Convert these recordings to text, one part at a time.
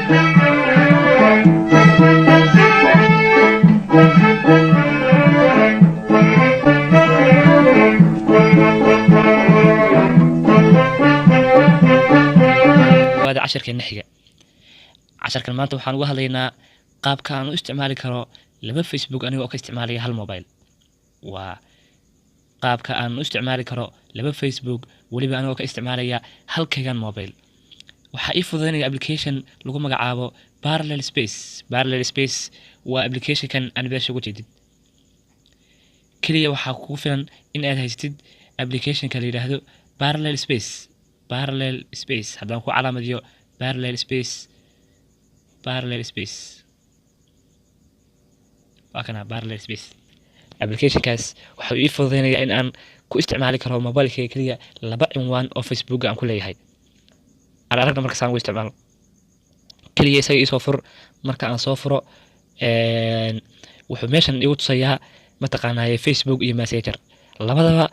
هذا 10 كنحية 10 كلمات وحان وهلينا قاب كانوا استعمالي كرو لما فيسبوك أنا وقت استعمالي هالموبايل وقاب كانوا استعمالي كرو لما فيسبوك ولي أنا وقت استعمالي هالكيان موبايل وحقيقة ذاني أبليكيشن لقوا مقعابه بارلل سبيس وأبليكيشن كان أنا بلاش أقول جديد كلية وحقوق فعلا إن أنا هيستد أبليكيشن كلي لهذا بارلل سبيس هذا هو علامة ديو بارلل سبيس وكان بارلل سبيس أبليكيشن كاس وحقيقة فضينا إن أنا كو استعمالي كرو موبايل كلية لبع عنوان أو فيسبوك أم كل هاي على أرقنا مركز عن استعمال كلية سي صفر مركز عن صفر وحماشن يوت صيها متقانا فيسبوك إيه ماسنجر لبعضها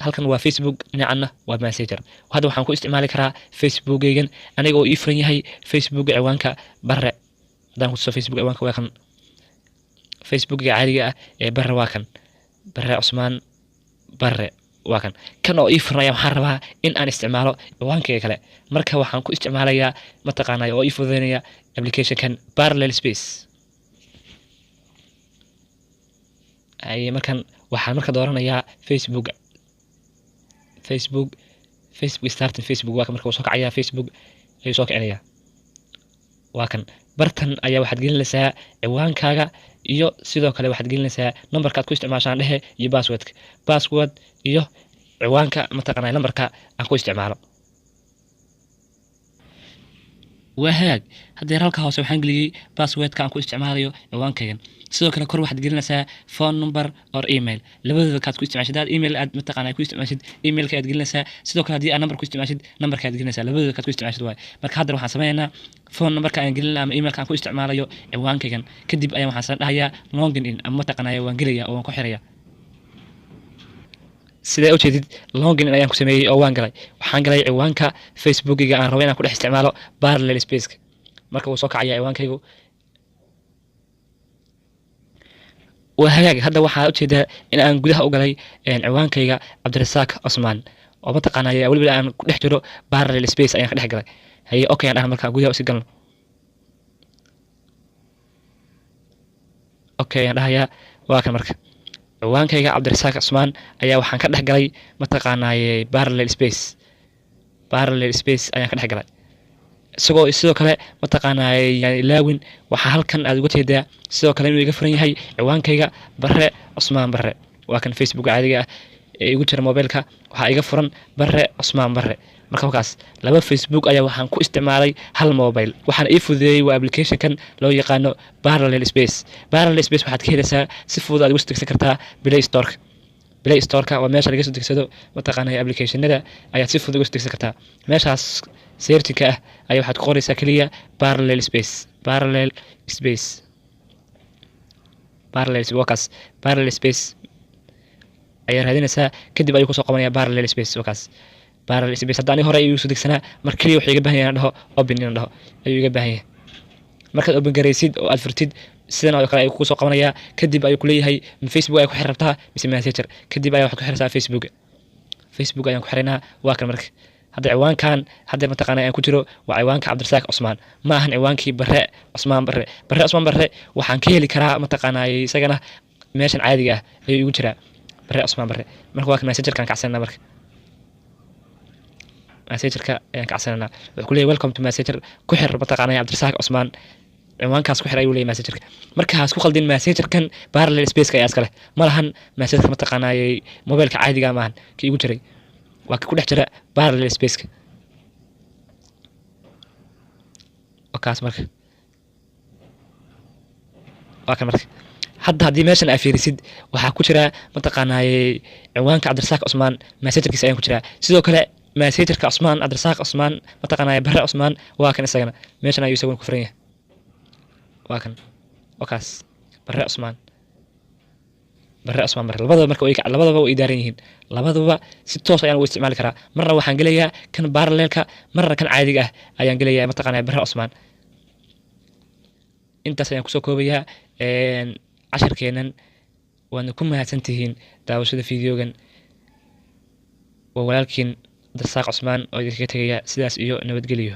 هل كان فيسبوك نعنا وماسنجر وهذا وحن كو استعمالي كرا فيسبوك يجن أنا جو يفرني هاي فيسبوك عوانك برا دام كنت فيسبوك عوانك واكن فيسبوك عالية برا واكن برا عثمان برا واكن كانوا يفرني محاربها إن أنا استعماله عوانك كلا مركها وحن كو استعمالي متقانا أو يفرني application كان parallel space أي مركان وحن مركا دورنا يا فيسبوك ستارت فيسبوك واكن مركا وصوك عيا فيسبوك يصوك عليا واكن برتن أيا واحد قلنا لسا عوان كاغا iyo sidoo kale waxaad gelinaysaa numberka aad ku isticmaashaan dhehe iyo password iyo ciwaanka mataqaanaa numberka aan ku isticmaalo وهاج هذا رالك هوس وحن قلي باسورد كان كو استعماليو ciwaan kagan sidoo kale kor waxaad gelinaysaa phone number or email labadaba kaad ku isticmaashid email aad mataqaanaa ku isticmaashid emailka aad gelinaysaa sidoo kale hadii aad number ku isticmaashid numberka aad gelinaysaa labadaba kaad ku isticmaashid way marka hadda waxaan sameeynaa phone numberka aan gelinaa ama emailka aan ku isticmaalayo ciwaan kagan kadib ayaan waxaan dhahayaa login in ama mataqaanaa waan gelaya oo waan ku xiraya sidee u jeedid login ayaan ku sameeyay oo waan galay waxaan galay ciwaanka facebookiga aan rabo inaan ku dhex isticmaalo parallel space marka uu soo kacaya ciwaankaygu وهاجي هذا واحد أشياء إن أنا جودها أقولي إن عوان كيجا عبد الرزاق عثمان وبتقنا يا أول بدأ أن نحجره بار السبيس أي خليه حجري هي أوكي أنا مركا جودها وسجل أوكي أنا هي واكن مركا عوان كيجا عبد الرزاق عثمان أي واحد كده حجري بتقنا يا بار السبيس أي خليه حجري sidoo kale mataqaanaa yani laawin waxa halkan aad uga jeedaa sidoo kale inuu iga furan yahay ciwaankayga bare Usmaan bare waa kan Facebook caadiga ah ee igu jira mobilka waxa iga furan bare Usmaan bare marka wakaas laba Facebook ayaa waxaan ku isticmaalay hal mobile waxaan ii fududeeyay waa application kan loo yaqaano parallel space waxaad ka helaysaa si fudud aad ugu isticmaali kartaa Play Store waa meesha laga soo degsado mataqaanaa applicationada ayaad si fudud ugu isticmaali kartaa meeshaas searchka ay waxaad ku qoraysaa kaliya parallel space ayaa raadinaysaa kadib ayuu ku soo qabanaya parallel space hadda ani hore ayuu soo degsanaa mar kaliya wuxuu iga baahan yahay dhaho open inaan dhaho ayuu iga baahan yahay markaad open garaysid oo aad furtid sidan oo kale ayuu ku soo qabanaya kadib ayuu ku leeyahay Facebook ay ku xirrabtaa mise messenger kadib ayaa waxaad ku xiraysaa Facebook ayaan ku xiraynaa waa kan marka هذا عوان كان هذا متقنا أن كتيره وعوانك عبد الرزاق عثمان ما هن عوانك برا عثمان وحن كيلي كرا متقنا يسجنا ماشان عادية يقول ترى برا عثمان برا من هو مسجل كان كعسلنا برك مسجل كعسلنا كله ويلكم تو مسجل كحر متقنا عبد الرزاق عثمان عوان كاس كحر يقول لي مسجل مركز كو خلدين مسجل كان بارلل سبيس كي أسكله ما لهن مسجل متقنا موبايل كعادية ما هن كي يقول ترى وكل حجرة parallel space وكاس مرك حد هذه ماشان أفيرسيد وحكوشرة منطقة عوانك عبد الرزاق عثمان مسيتر كيساين كوشرة سيدو كلا مسيتر كعثمان عبد الرزاق عثمان منطقة برا عثمان واكن السجنة ماشان يسوون كفرية واكن وكاس برا عثمان barre cusmaan barre labadaba way daaran yihiin labadaba si toos ayaan ugu isticmaali karaa marna waxaan gelayaa kan parallelka marna kan caadiga ah ayaan gelayaa mataqaanaa barre cusmaan intaas ayaan kusoo koobayaa casharkeenan waadna ku mahadsantihiin daawashada fiideogan waa walaalkiin Cabdirasaaq Cusmaan oo idinkaga tegaya sidaas iyo nabadgelyo